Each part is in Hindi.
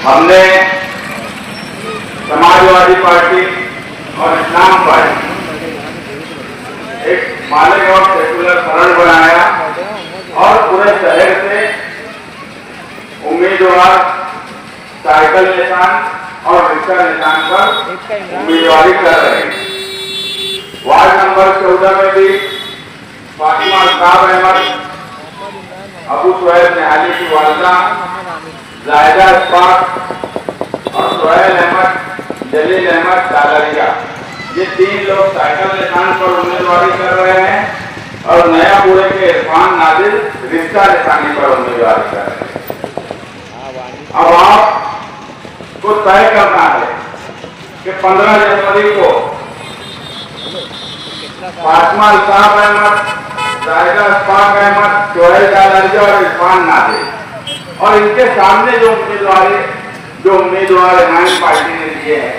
हमने समाजवादी पार्टी और इस्लाम पार्टी एक मालेगांव सेकुलर फ्रंट बनाया और पूरे शहर से उम्मीदवार साइकिल निशान और रिक्शा निशान पर उम्मीदवारी कर रहे हैं। वार्ड नंबर 14 में भी फातिमा साहब अहमद, अबू सुहेल निहाली की वालदा जायदा इस्फाक और सुहेल अहमद जलील अहमद सालरिया, ये 3 लोग साइकिल निशान पर उम्मीदवारी कर रहे हैं और नयापुरे के इरफान नादिर रिक्शा निशानी पर उम्मीदवारी कर रहे हैं। अब आपको तय करना है कि 15 जनवरी को फातिमा साहब अहमद, जायदा इस्फाक अहमद, सुहेल सालरिया और इरफान नादिर और इनके सामने जो उम्मीदवार हमारी पार्टी ने दिए हैं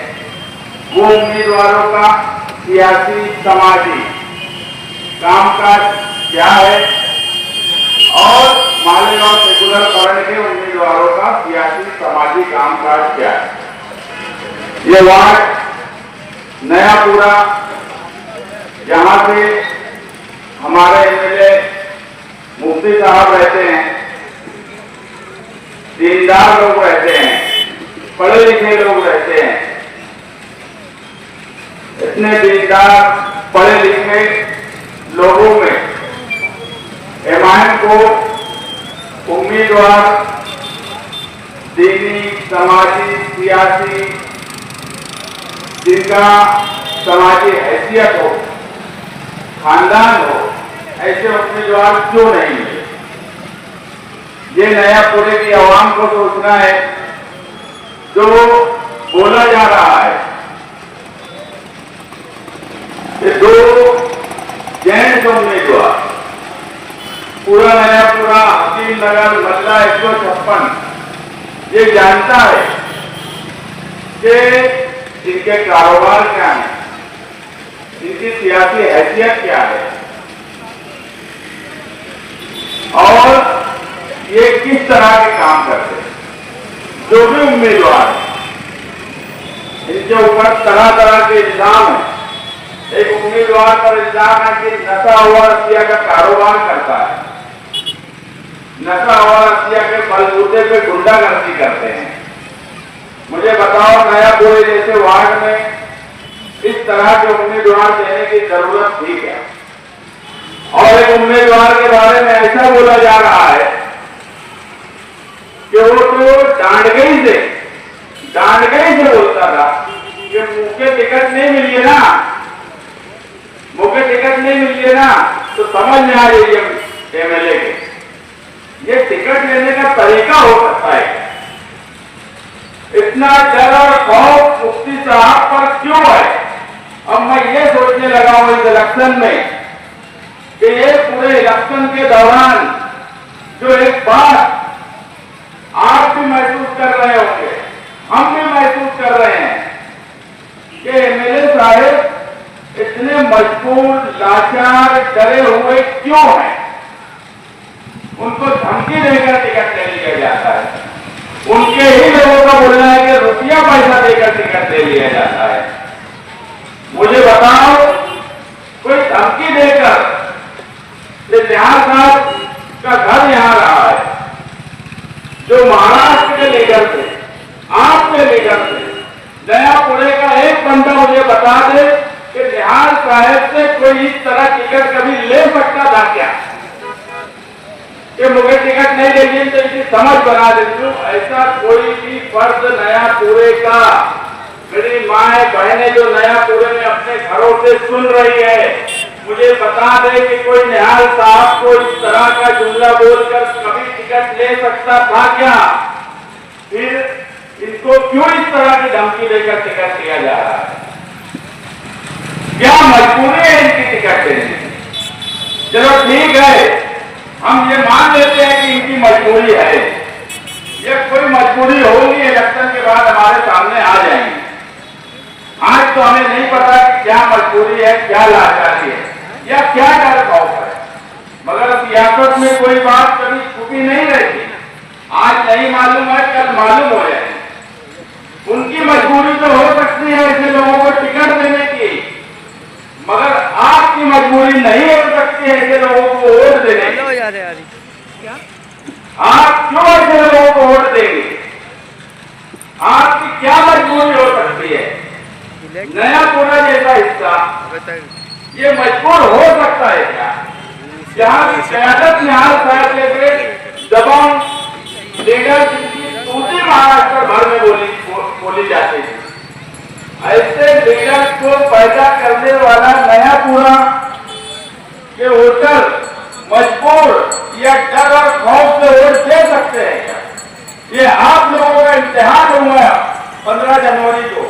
वो उम्मीदवारों का सियासी समाजी कामकाज क्या है और मालेगांव सेकुलर फ्रंट के उम्मीदवारों का सियासी समाजी कामकाज क्या है। ये वार्ड नयापुरा, जहां से हमारे एमएलए मुफ्ती साहब रहते हैं, दीनदार लोग रहते हैं, पढ़े लिखे लोग रहते हैं। इतने दीनदार पढ़े लिखे लोगों में एमआईएम को उम्मीदवार दीनी, समाजी, सियासी, जिनका समाजी हैसियत हो, खानदान हो, ऐसे उम्मीदवार क्यों नहीं मिले? ये नयापुरे की आवाम को सोचना है। जो बोला जा रहा है कि 2 जेंट्स उम्मीदवार, पूरा नयापुरा, हकीम नगर, मल्ला 156 ये जानता है कि इनके कारोबार क्या है, इनकी सियासी हैसियत क्या है और ये किस तरह के काम करते हैं। जो भी उम्मीदवार इनके ऊपर तरह तरह के इल्जाम है। एक उम्मीदवार पर इल्जाम है कि नशा हुआ अशिया का कारोबार करता है, नशा हुआ अशिया के बलबूते पे गुंडागर्दी करते हैं। मुझे बताओ, नयापुरे जैसे वार्ड में इस तरह के उम्मीदवार देने की जरूरत थी क्या? और एक उम्मीदवार के बारे में ऐसा बोला जा रहा है कि वो तो डांडगई से बोलता था कि मुझे टिकट नहीं मिली है ना, मुझे टिकट नहीं मिली है ना, तो समझ में आ रही है एमएलए के ये टिकट लेने का तरीका हो सकता है। इतना डर और खौफ मुफ्ती साहब पर क्यों है? अब मैं ये सोचने लगा हूं इस इलेक्शन में कि ये पूरे इलेक्शन के दौरान जो एक बात आप भी महसूस कर रहे होंगे, हम भी महसूस कर रहे हैं कि एमएलए साहब इतने मजबूर, लाचार, डरे हुए क्यों हैं? उनको धमकी देकर टिकट ले लिया जाता है। उनके ही लोगों का बोलना है कि रुपया पैसा देकर टिकट ले लिया जाता है। मुझे बताओ, कोई धमकी देकर निहाल साहब का घर यहां रहा है, जो महाराष्ट्र के लीडर थे, आपके लीडर थे, नयापुरे का एक बंदा मुझे बता दे कि निहाल साहब से कोई इस तरह टिकट कभी ले सकता था क्या कि मुझे टिकट नहीं देगी तो इसकी समझ बना देती हूँ। ऐसा कोई भी फर्ज नयापुरे का, मेरी माए बहनें जो नयापुरे में अपने घरों से सुन रही है, मुझे बता दे कि कोई निहाल साहब को इस तरह का जुमला बोलकर कभी टिकट ले सकता था क्या? फिर इनको क्यों इस तरह की धमकी देकर टिकट दिया जा रहा है? क्या मजबूरी है इनकी टिकट देने की? चलो ठीक है, हम ये मान लेते हैं कि इनकी मजबूरी है। ये कोई मजबूरी होगी, इलेक्शन के बाद हमारे सामने आ जाएंगी। आज तो हमें नहीं पता कि क्या मजबूरी है, क्या लाचारी है या क्या डर खौफ है, मगर सियासत में कोई बात कभी छुपी नहीं रहती। आज नहीं मालूम है, कल मालूम हो जाए। आपकी मजबूरी नहीं हो सकती है ऐसे लोगों को वोट देने की। क्या आप क्यों ऐसे लोगों को वोट देंगे? आपकी क्या मजबूरी हो सकती है? नया पूरा जैसा हिस्सा ये मजबूर हो सकता है क्या? जहां की क्यादत में हाल शायद लेके दबाव लीडर जिनकी सूची महाराष्ट्र भर में बोली जाती है, ऐसे लीडर को पैदा करने वाला नया पूरा के वोटर मजबूर या डर और खौफ से वोट दे सकते हैं क्या? ये आप लोगों का इम्तिहान हुआ 15 जनवरी को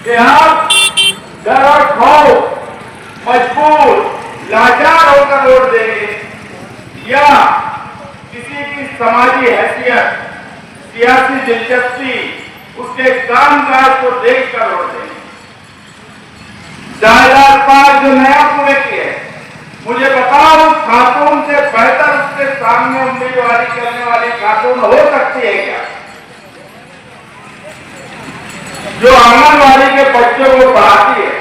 कि आप डर और खौफ मजबूर लाचार होकर वोट देंगे या किसी की समाजी हैसियत, सियासी दिलचस्पी, उसके कामकाज को देखकर वोट देंगे। 2005 जो नया पूरे की है, मुझे बताओ उस खातून से बेहतर उसके सामने उम्मीदवारी करने वाली खातून हो सकती है क्या? जो आंगनबाड़ी के बच्चों को पढ़ाती है,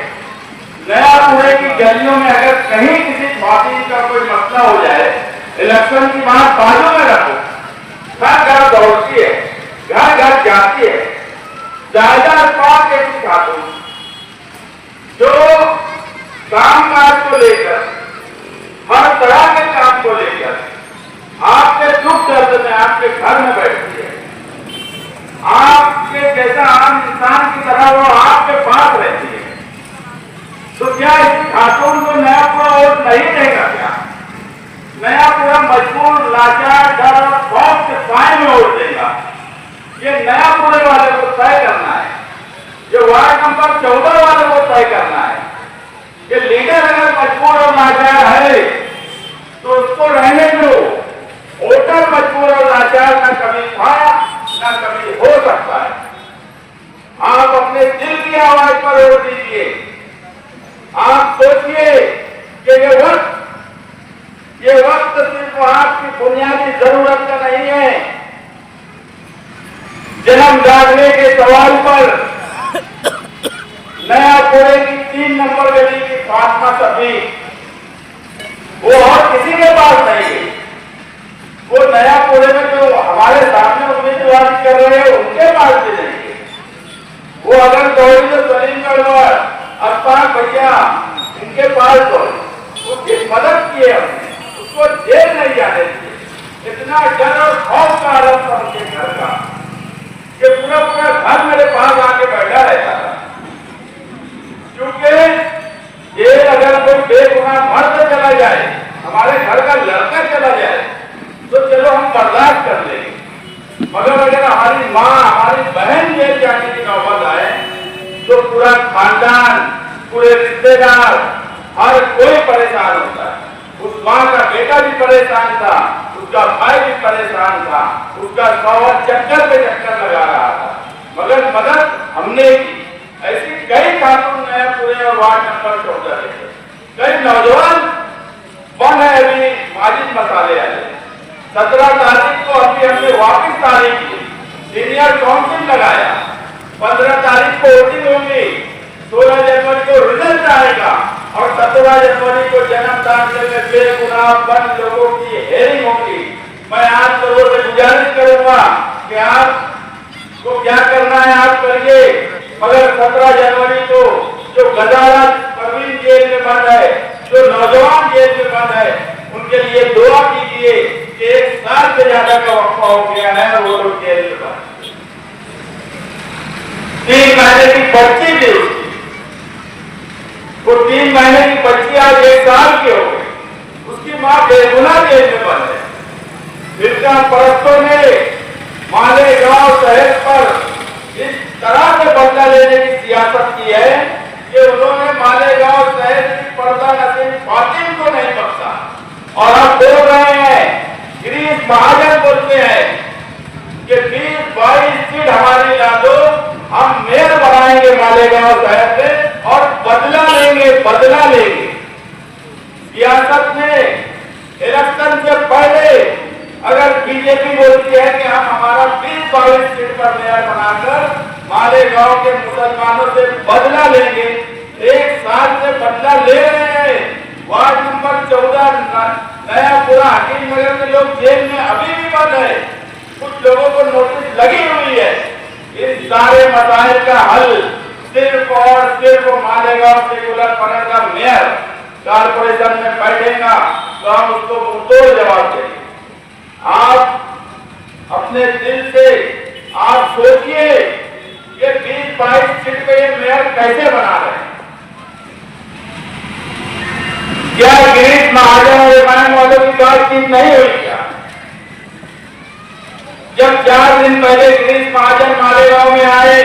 नया पूरे की गलियों में अगर कहीं किसी खातून का कोई मसला हो जाए, इलेक्शन की बात बाजू में रखो, घर घर दौड़ती है, घर घर जाती है। 2005 ऐसी खातून जो कामकाज को लेकर, हर तरह के काम को लेकर आपके दुख दर्द में आपके घर में बैठती है, आपके जैसा आम इंसान की तरह वो आपके पास रहती है, तो क्या इस खातून को नया पूरा वोट नहीं देगा क्या? नया पूरा मजबूर लाचार डर और खौफ के साए में वोट देगा? ये नया पूरे वाले को तय करना है, ये वार्ड नंबर 14 वाले को तय करना है। ये लीडर अगर मजबूर और लाचार है तो उसको रहने दो। वोटर मजबूर और लाचार न कभी था न कभी हो सकता है। आप अपने दिल की आवाज पर वोट दीजिए। आप सोचिए कि ये वक्त सिर्फ आपकी बुनियादी जरूरत का नहीं है। जन्म जागने के सवाल पर नया पूरे की 3 नंबर गली की फातिमा सभी वो और किसी के पास नहीं है। वो नया पूरे में जो हमारे सामने उम्मीदवारी कर रहे हैं उनके पास भी नहीं है। वो अगर दौड़ी तो सलीम गढ़वाल, अफताब भैया, इनके पास तो उसकी मदद की है हमने, उसको जेल नहीं जाने दिए। इतना डर और खौफ का आलम था उनके घर का कि पूरा पूरा घर मेरे पास आके बैठा रहता था। क्योंकि ये अगर कोई बेगुनाह मर्द चला जाए, हमारे घर का लड़का चला जाए, तो चलो हम बर्दाश्त कर लेंगे, मगर अगर हमारी माँ, हमारी बहन जेल जाने की नौबत आए तो पूरा खानदान, पूरे रिश्तेदार, हर कोई परेशान होता है। उस माँ का बेटा भी परेशान था, उसका भाई भी परेशान था, उसका सौर चक्कर पे चक्कर लगा रहा था, मगर मदद हमने की। ऐसी कई खातून नया पूरे और वार्ड नंबर 14 है। कई नौजवान बन है अभी माजिद मसाले आए। 17 तारीख को अभी हमने वापिस तारीख की सीनियर काउंसिल लगाया। 15 तारीख को वोटिंग होगी, 16 जनवरी को रिजल्ट आएगा और 17 जनवरी को जन्मदान में बेगुनाह बंद लोगों की हेयरिंग होगी। मैं आप लोगों से गुजारिश करूंगा कि आपको क्या करना है आप करिए, मगर 17 जनवरी को जो गदारा परवीन जेल में बंद है, जो नौजवान जेल में बंद है, उनके लिए दुआ कीजिए कि 1 साल से ज्यादा का वक्फा हो गया है और वो लोग जेल में बंद। 3 महीने की बच्ची थी उसकी, वो 3 महीने की बच्ची आज 1 साल की हो गई। उसकी माँ बेगुनाह जेल में बंद है। फिरका परस्तों ने मालेगांव शहर पर इस तरह से बदला लेने की सियासत की है कि उन्होंने मालेगांव शहर की पर्दा नसीब फातिम को नहीं बख्शा। और अब बोल रहे हैं, गिरीश महाजन बोलते हैं कि 20-22 सीट हमारी ला दो, हम मेयर बनाएंगे मालेगांव शहर से और बदला लेंगे। सियासत में इलेक्शन से पहले अगर बीजेपी बोलती है कि हम हमारा 20-22 सीट पर मेयर बनाकर मालेगांव के मुसलमानों से बदला लेंगे, 1 साल से बदला ले रहे हैं। वार्ड नंबर 14 नयापुरा हकीम नगर के लोग जेल में अभी भी बंद है। कुछ लोगों को नोटिस लगी हुई है। इन सारे मसाइल का हल सिर्फ और सिर्फ मालेगांव सेकुलर फ्रंट का मेयर कारपोरेशन में बैठेगा तो हम उसको मुंहतोड़ जवाब देंगे। आप अपने दिल से आप सोचिए कि 20-22 सीट पे ये मेयर कैसे बना रहे हैं। क्या गिरीश महाजन और इमाम वालों की बातचीत नहीं हुई क्या? जब 4 दिन पहले गिरीश महाजन मालेगांव में आए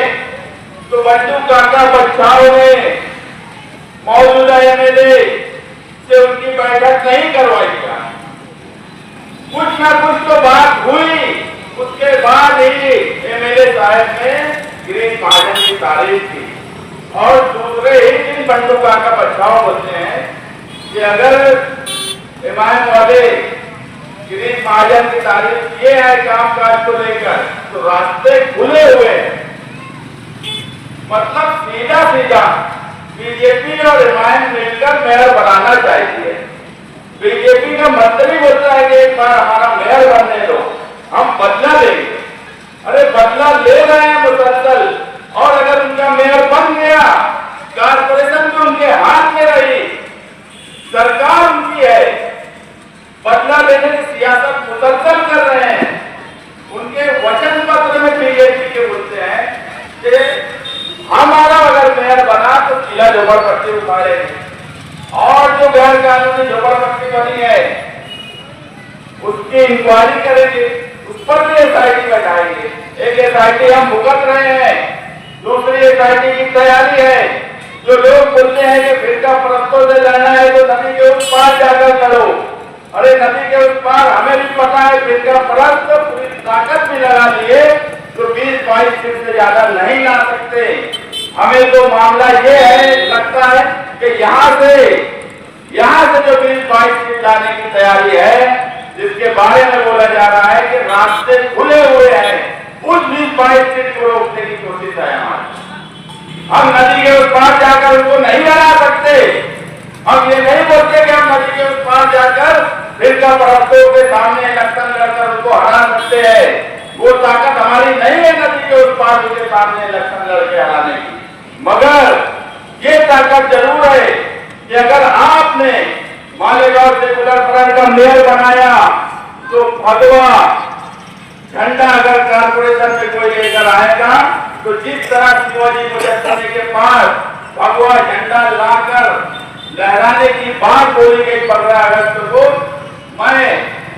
तो बंडू काका बच्चाओं ने मौजूदा एमएलए से उनकी बैठक नहीं करवाई क्या? कुछ ना कुछ तो बात हुई। उसके बाद ही एमएलए साहब ने गिरीश महाजन की तारीफ की और दूसरे ही दिन बंडू काका बच्चाओ बोलते हैं कि अगर इमाम वाले गिरीश महाजन की तारीफ किए हैं कामकाज को लेकर तो रास्ते खुले हुए हैं। मतलब सीधा सीधा बीजेपी और इमाम मिलकर मेयर बनाना चाहिए। बीजेपी का मंत्री बोलता है कि एक बार हमारा मेयर बनने दो, हम बदला लेंगे। अरे बदला ले रहे हैं मुसलसल, और अगर उनका मेयर बन गया कारपोरेशन भी उनके हाथ में रही, सरकार उनकी है, बदला लेने की सियासत मुसलसल कर रहे हैं। उनके वचन पत्र में बीजेपी के बोलते हैं कि हमारा अगर मेयर बना तो जिला झोपड़पट्टी उतारेंगे और जो गैर कानूनी झोपड़पट्टी बनी है उसकी इंक्वायरी करेंगे, उस पर भी एसआईटी बैठाएंगे। एक एसआईटी हम भुगत रहे हैं, दूसरी एसआईटी की तैयारी है। जो लोग बोलते हैं कि फिरका परस्तों से लड़ना है तो नदी के उस पार जाकर लड़ो। अरे नदी के उस पार हमें भी पता है फिरका परस्त पूरी ताकत भी लगा लिए तो 20-22 सीट से ज्यादा नहीं ला सकते। हमें तो मामला ये है, लगता है कि यहाँ से जो 20-22 सीट लाने की तैयारी है, जिसके बारे में बोला जा रहा है कि रास्ते खुले हुए हैं, उस 20-22 सीट को रोकने की कोशिश है हमारी। हम नदी के उस पार जाकर उसको नहीं हरा सकते। हम ये नहीं बोलते कि हम नदी के उस पार जाकर फिरका परस्तों के सामने इलेक्शन लड़कर उसको हरा सकते हैं। वो ताकत हमारी नहीं है नदी के उस पार उसके सामने इलेक्शन लड़के हराने की। मगर ये ताकत जरूर है कि अगर आपने मालेगांव सेकुलर फ्रंट का मेयर बनाया तो भगवा झंडा अगर कारपोरेशन में कोई लेकर आएगा तो जिस तरह शिवाजी मुजफ्फर के पास भगवा झंडा लाकर लहराने की बात बोली गई 15 अगस्त को, मैं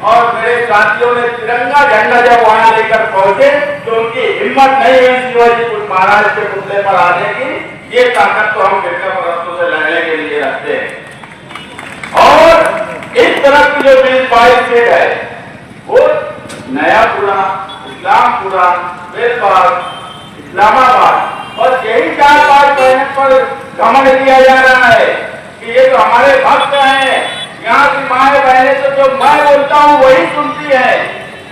और मेरे साथियों ने तिरंगा झंडा जब वहां लेकर पहुंचे तो उनकी हिम्मत नहीं हुई शिवाजी महाराज के पुतले पर आने की। ये ताकत तो हम फिरका परस्तों से लड़ने के लिए रखते हैं। और इस तरह की जो 20-22 सीट है वो नयापुरा, इस्लामपुरा, बेलबाग, इस्लामाबाद, बस यही 4-5 पॉइंट पर घमंड किया जा रहा है कि ये तो हमारे भक्त हैं, यहाँ की माए बहने तो जो मैं बोलता हूँ वही सुनती है।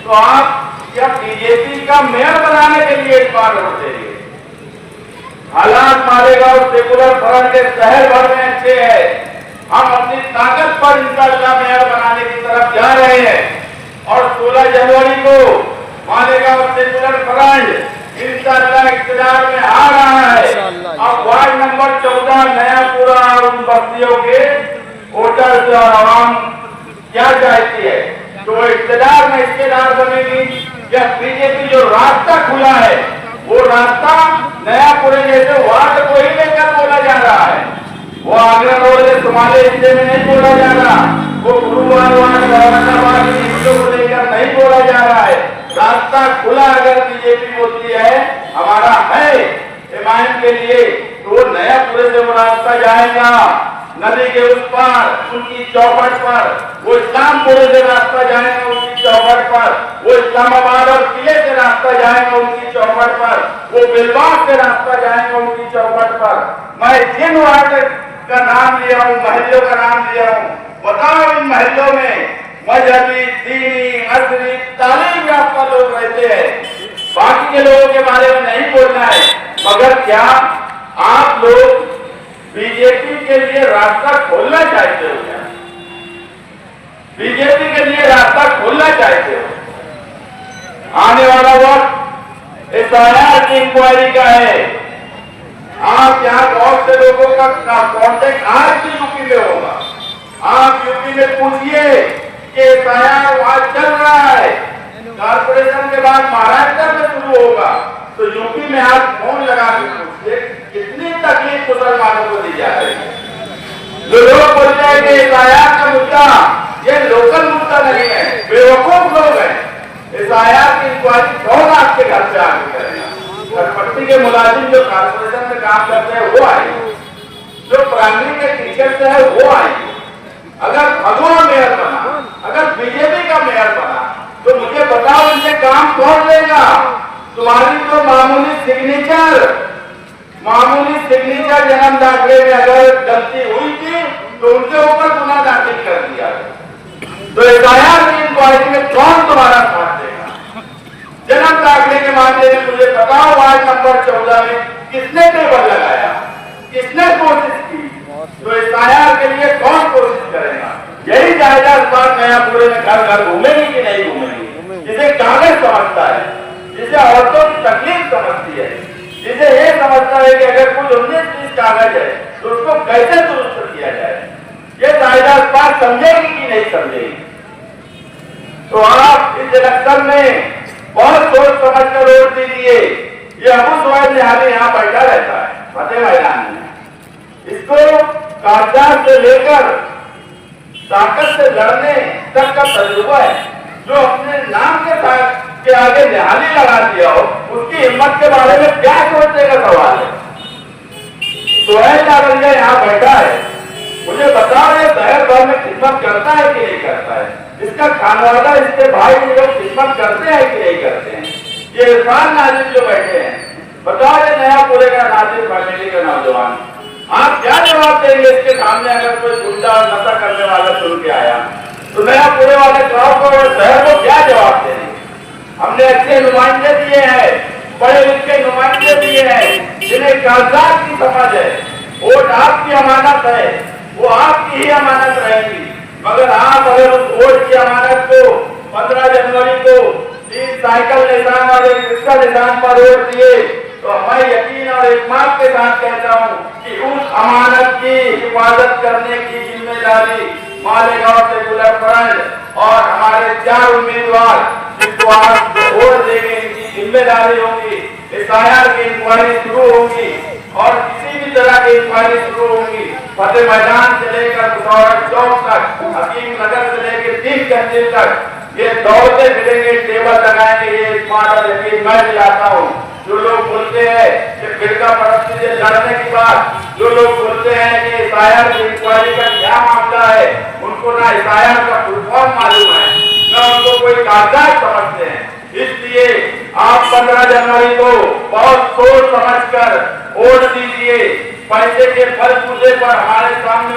तो आप क्या बीजेपी का मेयर बनाने के लिए इस बार वोट देंगे? हालात मालेगांव सेकुलर फ्रंट के शहर भर में अच्छे हैं। हम अपनी ताकत पर इंशाअल्लाह मेयर बनाने की तरफ जा रहे हैं और 16 जनवरी को मालेगांव सेकुलर फ्रंट इंशाअल्लाह इख्तियार में आ रहा है। अब वार्ड नंबर 14 नयापुरा और उन बस्तियों के वोटर्स और आवाम क्या चाहती है तो वो इख्तियार में हिस्सेदार बनेगी। या बीजेपी जो रास्ता खुला है वो रास्ता नयापुरे जैसे वार्ड को ही लेकर बोला जा रहा है। वो आगरा रोड के तुम्हारे हिस्से में नहीं बोला जा रहा, वो गुरुवार वार्ड औरंगाबाद के हिस्सों को लेकर नहीं बोला जा रहा है। रास्ता खुला अगर बीजेपी बोलती है हमारा है इमाम के लिए तो वो नयापुरे से वो रास्ता जाएगा नदी के उस पार उनकी चौखट पर, वो इस्लामपुरे से रास्ता जाएगा उनकी चौखट पर, वो इस्लामाबाद और किले से रास्ता जाएगा उनकी चौखट पर, वो बेलबाग से रास्ता जाएगा उनकी चौखट पर। मैं जिन वार्ड का नाम लिया हूँ, महल्लों का नाम लिया हूँ, बताओ इन महल्लों में मजहबी, दीनी, असरी, तालीम याफ्ता लोग रहते हैं। बाकी के लोगों के बारे में नहीं बोलना है। मगर क्या आप लोग बीजेपी के लिए रास्ता खोलना चाहते हो क्या? भूलना चाहते हो। आने वाला वक्त एफआईआर की इंक्वायरी का है। आप यहाँ बहुत से लोगों का कॉन्टेक्ट आज भी यूपी में होगा। आप यूपी में पूछिए कि एफआईआर वहां चल रहा है, कारपोरेशन के बाद महाराष्ट्र में शुरू होगा, तो यूपी में आप फोन लगा के पूछिए कितनी तकलीफ मुसलमानों को दी जा रही है। जो लोग बोलते हैं कि एफआईआर का मुद्दा ये लोकल मुद्दा नहीं है, बेवकूफ लोग हैं। एफआईआर की इंक्वायरी कौन आपके घर पे आके करेगा? घरपट्टी के मुलाजिम जो कारपोरेशन में काम करते हैं वो आएंगे, जो प्राइमरी के टीचर्स है वो आएंगे। अगर भगवा मेयर बना, अगर बीजेपी का मेयर बना, तो मुझे बताओ इनसे काम कौन लेगा? तुम्हारी तो मामूली सिग्नेचर जन्म दाखिले में अगर गलती हुई थी तो उनके ऊपर गुना दाखिल कर दिया। तो एफआईआर की इंक्वायरी में कौन तुम्हारा साथ देगा? जन्म दाखिले के मामले में मुझे बताओ वार्ड नंबर 14 में किसने टेबल लगाया, किसने कोशिश की? तो एफआईआर के लिए कौन कोशिश करेगा? यही जायजा इस बार नयापुरे में घर घर घूमेगी कि नहीं घूमेगी? जिसे कागज समझता है, जिसे औरतों की तकलीफ समझती है, जिसे ये समझता है कि अगर कुछ 19-20 कागज है तो उसको कैसे दुरुस्त किया जाए, ये जायजा इस बार समझेगी कि नहीं समझेगी? तो आप इस इलेक्शन में बहुत सोच समझ कर वोट दीजिए। ये अबू सुहैल निहाली यहाँ बैठा रहता है फतेह मैदान में, इसको कागजात से लेकर ताकत से लड़ने तक का तजुर्बा है। जो अपने नाम के आगे निहाली लगा दिया हो, उसकी हिम्मत के बारे में क्या सोचने का सवाल है? सुहैल नारंगिया यहाँ बैठा है, मुझे बताओ ये शहर भर में खिदमत करता है कि नहीं करता है? इसका खानवादा, इसके भाई लोग खिदमत करते हैं कि नहीं करते हैं? ये इरफान नाजिर जो बैठे हैं, बताओ ये नयापुरे का नाजिर फैमिली का नौजवान, आप क्या जवाब देंगे इसके सामने? अगर कोई गुंडा और नशा करने वाला सुन के आया तो नयापुरे वाले गांव को और शहर को क्या जवाब देंगे? हमने अच्छे नुमाइंदे दिए हैं, बड़े लिखे नुमाइंदे दिए हैं, जिन्हें कागजात की समझ है। वोट आपकी अमानत है, वो आपकी ही अमानत रहेगी। मगर आप अगर उस वोट की अमानत को 15 जनवरी को 3 साइकिल निशान और 1 रिक्शा निशान पर वोट दिए, तो मैं यकीन और इत्मीनान के साथ कहता हूं कि उस अमानत की हिफाजत करने की जिम्मेदारी मालेगांव से गुलरफरंज और हमारे 4 उम्मीदवार जिनको आप वोट देंगे, इनकी जिम्मेदारी होगी। एफआईआर की इंक्वायरी शुरू होगी और किसी भी तरह की इंक्वायरी शुरू होगी, फतेह मैदान से लेकर कुशवाहा चौक तक, हकीम नगर से लेकर 30 तहसील तक ये दौड़ते फिरेंगे, टेबल लगाएंगे। ये इत्मीनान और यकीन मैं दिलाता हूँ। जो लोग बोलते हैं कि फिरका परस्ती से लड़ने की बात, जो लोग बोलते हैं कि एफआईआर की इंक्वायरी का क्या मामला है, उनको ना एफआईआर का फुल फॉर्म मालूम है, ना उनको कोई कागजात समझते हैं। इसलिए आप 15 जनवरी को बहुत सोच समझकर वोट दीजिए। पैसे के बलबूते पर हमारे सामने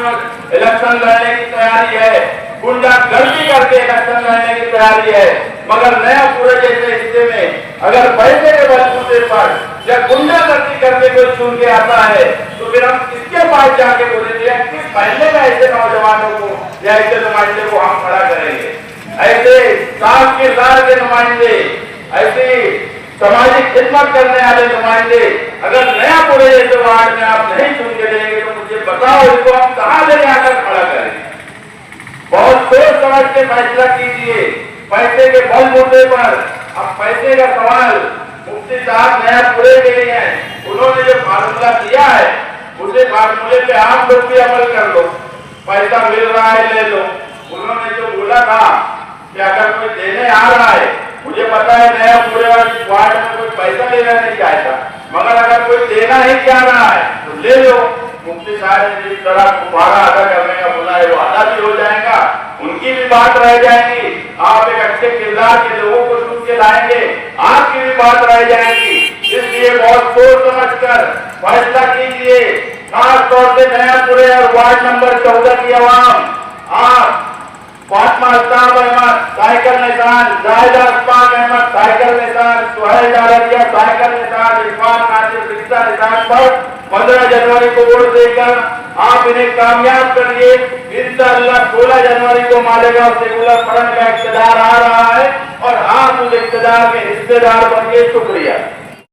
इलेक्शन लड़ने की तैयारी है, गुंडागर्दी करके इलेक्शन लड़ने की तैयारी है। मगर नयापुरे जैसे हिस्से में अगर पैसे के बलबूते पर या गुंडागर्दी करके कोई चुन के आता है, तो फिर हम किसके पास जाके बोलेंगे? किस पहले में ऐसे नौजवानों को या ऐसे नुमाइंदे को हम खड़ा करेंगे? ऐसे साफ किरदार के नुमाइंदे, ऐसी सामाजिक खिदमत करने वाले नुमाइंदे अगर नयापुरे जैसे वार्ड में आप नहीं चुन के देंगे, तो मुझे बताओ इनको हम कहां ले जाकर खड़ा करेंगे? बहुत सोच समझ के फैसला कीजिए। पैसे के बलबूते पर, अब पैसे का सवाल मुफ्ती साहब नयापुरे के लिए है, उन्होंने जो फार्मूला दिया है उसे फार्मूले पे आप लोग भी अमल कर लो। पैसा मिल रहा है ले लो। उन्होंने जो बोला था कि अगर कोई देने आ रहा है, मुझे पता है नयापुरे वार्ड में कोई पैसा लेना नहीं चाहता, मगर अगर कोई देना ही चाह रहा है तो ले लो। मुफ्ती साहब ने जिस तरह गुब्बारा अदा करने का बोला है वो अदा भी हो जाएगा, उनकी भी बात रह जाएगी। आप एक अच्छे किरदार के लोगों को चुन के लाएंगे, आपकी भी बात रह जाएगी। इसलिए बहुत सोच समझकर फैसला कीजिए। खास तौर से नयापुरे और वार्ड नंबर 14 की आवाम, आप फातिमा अस्ताब अहमद साइकिल निशान, जाहिदा अस्फाक अहमद साइकिल निशान, सुहैल नारंगिया साइकिल निशान, इरफान नाजिर रिक्शा निशान पर 15 जनवरी को वोट देकर आप इन्हें कामयाब करिए। इंशाअल्लाह 16 जनवरी को मालेगांव सेकुलर फ्रंट का इक़्तिदार आ रहा है और आप उस इक़्तिदार के हिस्सेदार बनिए। शुक्रिया।